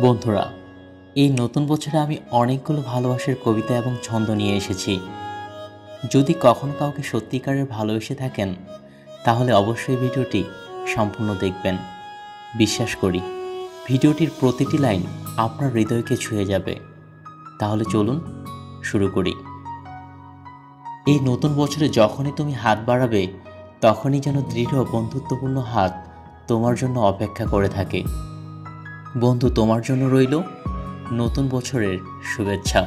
বন্ধুরা, এই নতুন বছরে আমি অনেকগুলো ভালোবাসার কবিতা এবং ছন্দ নিয়ে এসেছি। যদি কখনো কাউকে সত্যিকারের ভালোবেসে থাকেন, তাহলে অবশ্যই ভিডিওটি সম্পূর্ণ দেখবেন। বিশ্বাস করি ভিডিওটির প্রতিটি লাইন আপনার হৃদয়কে ছুঁয়ে যাবে। তাহলে চলুন শুরু করি। এই নতুন বছরে যখনই তুমি হাত বাড়াবে, তখনই যেন দৃঢ় বন্ধুত্বপূর্ণ হাত তোমার জন্য অপেক্ষা করে থাকে। বন্ধু, তোমার জন্য রইল নতুন বছরের শুভেচ্ছা।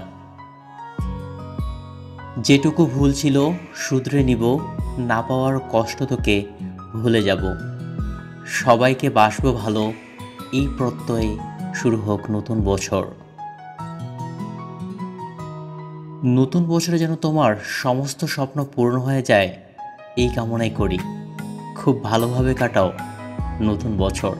যেটুকু ভুল ছিল শুধরে নিব, না পাওয়ার কষ্ট তোকে ভুলে যাব। সবাইকে বাসবো ভালো, এই প্রত্যয়ে শুরু হোক নতুন বছর। নতুন বছরে যেন তোমার সমস্ত স্বপ্ন পূর্ণ হয়ে যায়, এই কামনাই করি। খুব ভালোভাবে কাটাও নতুন বছর।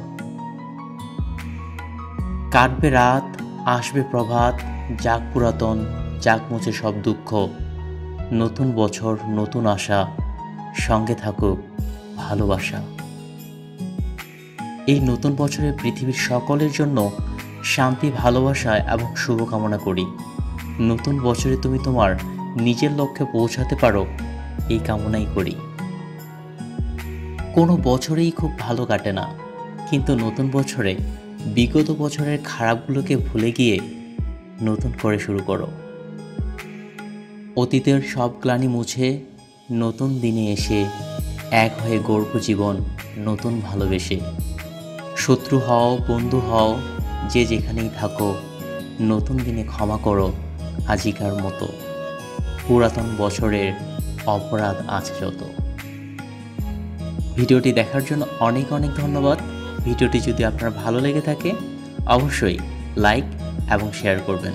কাটবে রাত, আসবে প্রভাত, যাক পুরাতন, যাক মুছে সব দুঃখ। নতুন বছর, নতুন আশা, সঙ্গে থাকুক ভালোবাসা। এই নতুন বছরে পৃথিবীর সকলের জন্য শান্তি, ভালোবাসা এবং শুভকামনা করি। নতুন বছরে তুমি তোমার নিজের লক্ষ্যে পৌঁছাতে পারো, এই কামনাই করি। কোনো বছরেই খুব ভালো কাটে না, কিন্তু নতুন বছরে বিগত বছরের খারাপগুলোকে ভুলে গিয়ে নতুন করে শুরু করো। অতীতের সব গ্লানি মুছে নতুন দিনে এসে এক হয়ে গড়ব জীবন নতুন ভালোবেসে। শত্রু হও, বন্ধু হও, যে যেখানেই থাকো, নতুন দিনে ক্ষমা করো আজিকার মতো। পুরাতন বছরের অপরাধ আছে যত। ভিডিওটি দেখার জন্য অনেক অনেক ধন্যবাদ। ভিডিওটি যদি আপনার ভালো লেগে থাকে, অবশ্যই লাইক এবং শেয়ার করবেন।